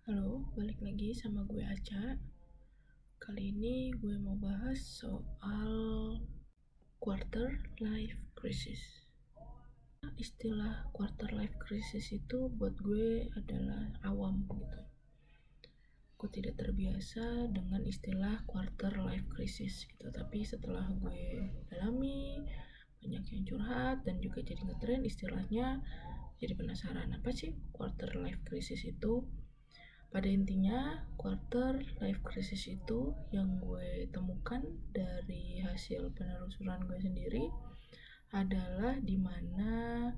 Halo, balik lagi sama gue Aca. Kali ini gue mau bahas soal quarter life crisis. Istilah quarter life crisis itu buat gue adalah awam gitu. Gue tidak terbiasa dengan istilah quarter life crisis gitu. Tapi setelah gue dalami, banyak yang curhat dan juga jadi ngetren istilahnya, jadi penasaran apa sih quarter life crisis itu. Pada intinya, quarter life crisis itu yang gue temukan dari hasil penelusuran gue sendiri adalah dimana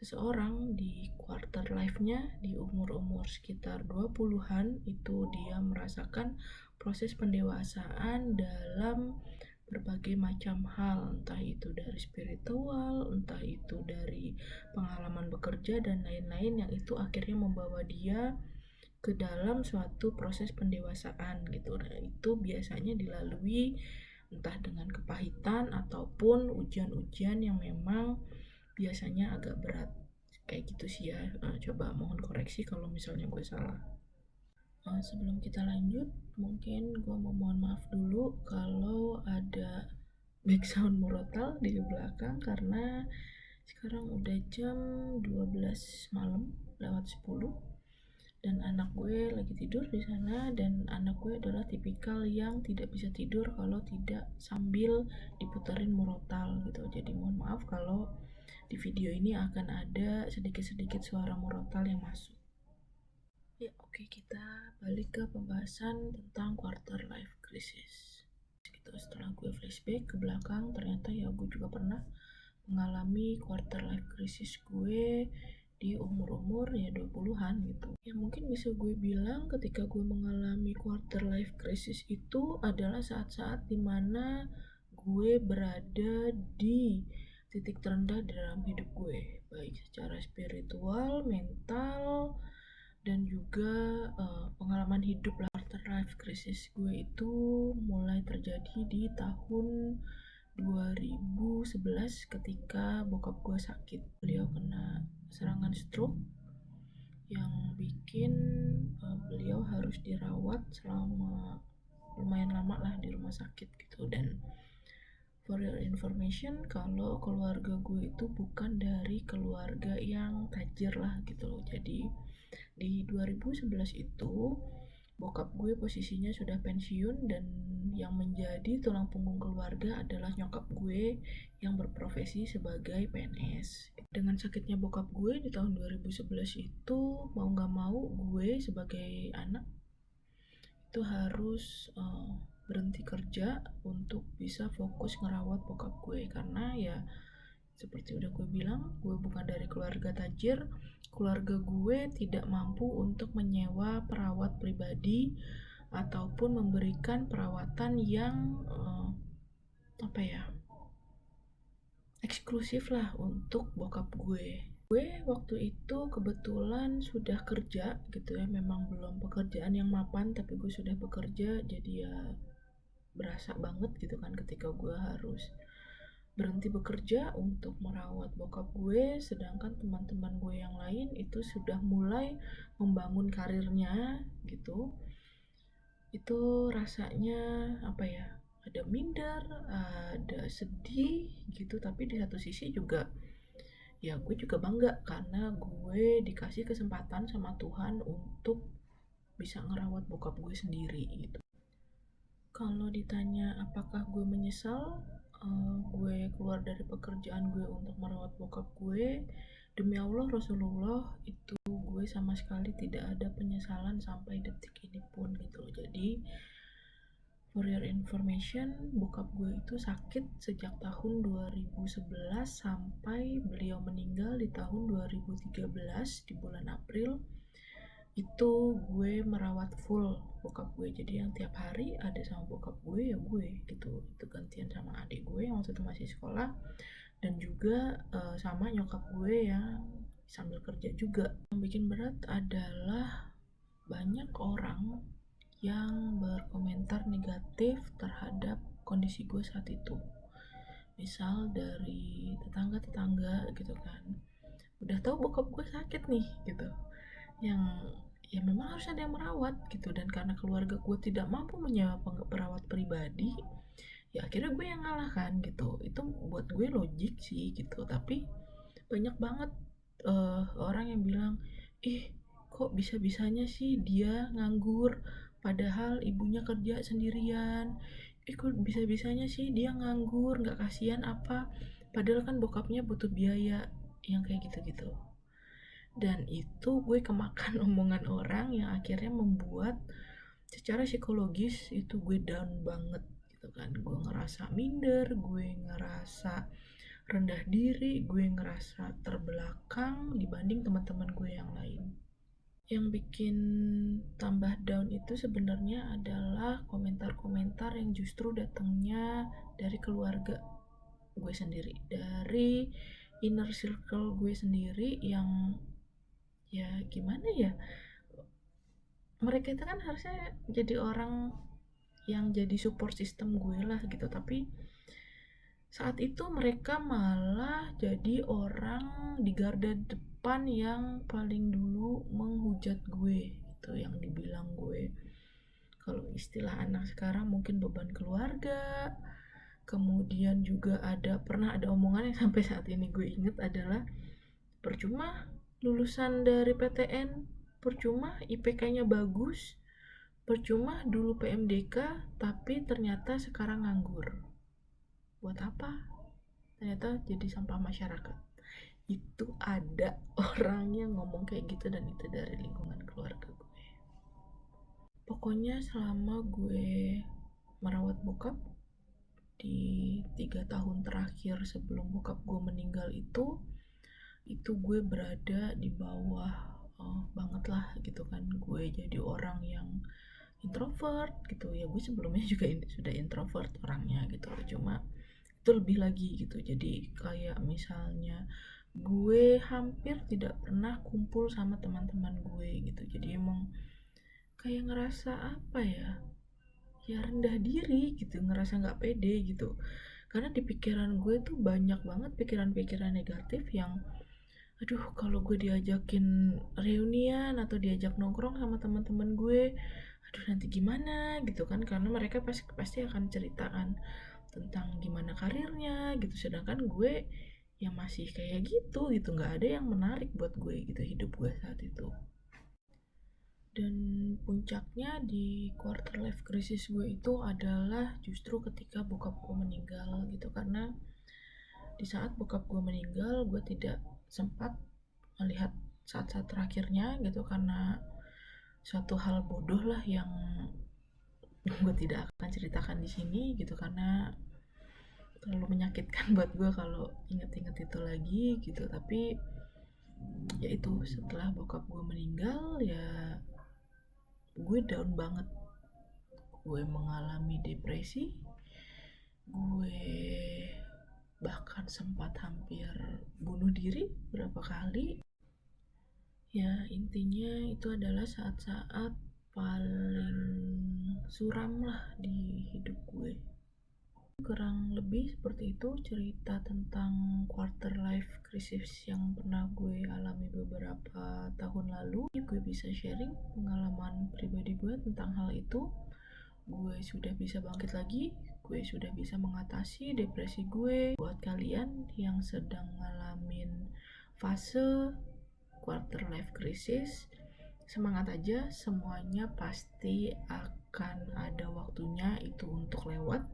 seseorang di quarter life-nya di umur-umur sekitar 20-an itu dia merasakan proses pendewasaan dalam berbagai macam hal, entah itu dari spiritual, entah itu dari pengalaman bekerja dan lain-lain yang itu akhirnya membawa dia ke dalam suatu proses pendewasaan gitu. Nah, itu biasanya dilalui entah dengan kepahitan ataupun ujian-ujian yang memang biasanya agak berat. Kayak gitu sih ya. Coba mohon koreksi kalau misalnya gue salah. Sebelum kita lanjut, mungkin gue mau mohon maaf dulu kalau ada background murotal di belakang karena sekarang udah jam 12 malam lewat 10 dan anak gue lagi tidur di sana, dan anak gue adalah tipikal yang tidak bisa tidur kalau tidak sambil diputarin murotal gitu. Jadi mohon maaf kalau di video ini akan ada sedikit-sedikit suara murotal yang masuk. Ya oke, kita balik ke pembahasan tentang quarter life crisis gitu. Setelah gue flashback ke belakang, ternyata ya gue juga pernah mengalami quarter life crisis gue di umur-umur ya 20-an gitu. Ya mungkin bisa gue bilang ketika gue mengalami quarter life crisis itu adalah saat-saat dimana gue berada di titik terendah dalam hidup gue, baik secara spiritual, mental, dan juga pengalaman hidup lah. Quarter life crisis gue itu mulai terjadi di tahun 2011 ketika bokap gue sakit. Beliau kena serangan stroke yang bikin beliau harus dirawat selama lumayan lama lah di rumah sakit gitu. Dan for your information, kalau keluarga gue itu bukan dari keluarga yang tajir lah gitu loh. Jadi di 2011 itu bokap gue posisinya sudah pensiun, dan yang menjadi tulang punggung keluarga adalah nyokap gue yang berprofesi sebagai PNS. Dengan sakitnya bokap gue di tahun 2011 itu, mau gak mau gue sebagai anak itu harus berhenti kerja untuk bisa fokus ngerawat bokap gue, karena ya seperti udah gue bilang, gue bukan dari keluarga tajir. Keluarga gue tidak mampu untuk menyewa perawat pribadi ataupun memberikan perawatan yang eksklusif lah untuk bokap gue. Gue waktu itu kebetulan sudah kerja gitu ya, memang belum pekerjaan yang mapan tapi gue sudah bekerja, jadi ya berasa banget gitu kan ketika gue harus berhenti bekerja untuk merawat bokap gue, sedangkan teman-teman gue yang lain itu sudah mulai membangun karirnya gitu. Itu rasanya ada minder, ada sedih gitu, tapi di satu sisi juga ya gue juga bangga karena gue dikasih kesempatan sama Tuhan untuk bisa ngerawat bokap gue sendiri gitu. Kalau ditanya apakah gue menyesal gue keluar dari pekerjaan gue untuk merawat bokap gue, demi Allah Rasulullah, itu gue sama sekali tidak ada penyesalan sampai detik ini pun gitu loh. Jadi for your information, bokap gue itu sakit sejak tahun 2011 sampai beliau meninggal di tahun 2013 di bulan April. Itu gue merawat full bokap gue, jadi yang tiap hari ada sama bokap gue ya gue gitu. Itu gantian sama adik gue yang waktu itu masih sekolah, dan juga sama nyokap gue yang sambil kerja juga. Yang bikin berat adalah banyak orang yang berkomentar negatif terhadap kondisi gue saat itu. Misal dari tetangga-tetangga gitu kan, udah tahu bokap gue sakit nih gitu, yang ya memang harus ada yang merawat gitu, dan karena keluarga gue tidak mampu menyewa perawat pribadi, ya akhirnya gue yang ngalah kan gitu. Itu buat gue logik sih gitu. Tapi banyak banget orang yang bilang, ih kok bisa-bisanya sih dia nganggur padahal ibunya kerja sendirian, ih kok bisa-bisanya sih dia nganggur, nggak kasihan apa padahal kan bokapnya butuh biaya, yang kayak gitu-gitu. Dan itu gue kemakan omongan orang yang akhirnya membuat secara psikologis itu gue down banget gitu kan. Gue ngerasa minder, gue ngerasa rendah diri, gue ngerasa terbelakang dibanding teman-teman gue yang lain. Yang bikin tambah down itu sebenarnya adalah komentar-komentar yang justru datangnya dari keluarga gue sendiri, dari inner circle gue sendiri yang ya gimana ya, mereka itu kan harusnya jadi orang yang jadi support system gue lah gitu, tapi saat itu mereka malah jadi orang di garda depan yang paling dulu menghujat gue gitu, yang dibilang gue kalau istilah anak sekarang mungkin beban keluarga. Kemudian juga pernah ada omongan yang sampai saat ini gue inget adalah, percuma lulusan dari PTN, percuma IPK-nya bagus, percuma dulu PMDK, tapi ternyata sekarang nganggur. Buat apa? Ternyata jadi sampah masyarakat. Itu ada orang yang ngomong kayak gitu, dan itu dari lingkungan keluarga gue. Pokoknya selama gue merawat bokap di 3 tahun terakhir sebelum bokap gue meninggal itu gue berada di bawah banget lah gitu kan. Gue jadi orang yang introvert gitu ya, gue sebelumnya juga sudah introvert orangnya gitu, cuma itu lebih lagi gitu. Jadi kayak misalnya gue hampir tidak pernah kumpul sama teman-teman gue gitu, jadi emang kayak ngerasa apa ya, ya rendah diri gitu, ngerasa nggak pede gitu, karena di pikiran gue tuh banyak banget pikiran-pikiran negatif yang, aduh kalau gue diajakin reunian atau diajak nongkrong sama teman-teman gue, aduh nanti gimana gitu kan, karena mereka pasti akan ceritakan tentang gimana karirnya gitu, sedangkan gue yang masih kayak gitu nggak ada yang menarik buat gue gitu hidup gue saat itu. Dan puncaknya di quarter life crisis gue itu adalah justru ketika bokap gue meninggal gitu, karena di saat bokap gue meninggal gue tidak sempat melihat saat-saat terakhirnya gitu, karena suatu hal bodoh lah yang gue tidak akan ceritakan di sini gitu, karena terlalu menyakitkan buat gue kalau inget-inget itu lagi gitu. Tapi ya itu, setelah bokap gue meninggal ya gue down banget, gue mengalami depresi, gue bahkan sempat hampir bunuh diri berapa kali. Ya intinya itu adalah saat-saat paling suram lah di hidup gue. Kurang lebih seperti itu cerita tentang quarter life crisis yang pernah gue alami beberapa tahun lalu. Gue bisa sharing pengalaman pribadi gue tentang hal itu. Gue sudah bisa bangkit lagi, gue sudah bisa mengatasi depresi gue. Buat kalian yang sedang ngalamin fase quarter life crisis, semangat aja, semuanya pasti akan ada waktunya itu untuk lewat.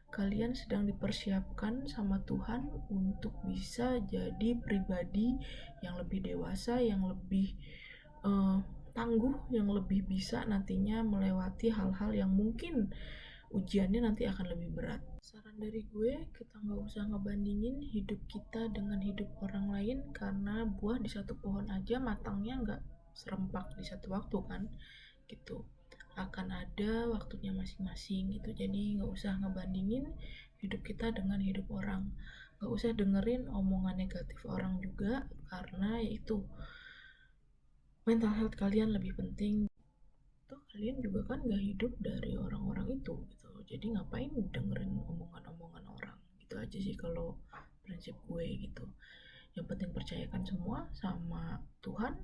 Kalian sedang dipersiapkan sama Tuhan untuk bisa jadi pribadi yang lebih dewasa, yang lebih tangguh, yang lebih bisa nantinya melewati hal-hal yang mungkin ujiannya nanti akan lebih berat. Saran dari gue, kita nggak usah ngebandingin hidup kita dengan hidup orang lain, karena buah di satu pohon aja matangnya nggak serempak di satu waktu kan gitu, akan ada waktunya masing-masing gitu. Jadi nggak usah ngebandingin hidup kita dengan hidup orang, nggak usah dengerin omongan negatif orang juga, karena itu mental health kalian lebih penting. Toh kalian juga kan gak hidup dari orang-orang itu gitu, jadi ngapain dengerin omongan-omongan orang gitu aja sih kalau prinsip gue gitu. Yang penting percayakan semua sama Tuhan,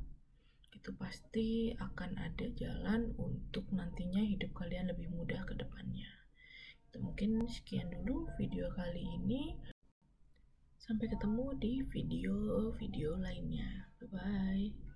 itu pasti akan ada jalan untuk nantinya hidup kalian lebih mudah ke depannya. Itu mungkin sekian dulu video kali ini. Sampai ketemu di video-video lainnya. Bye-bye.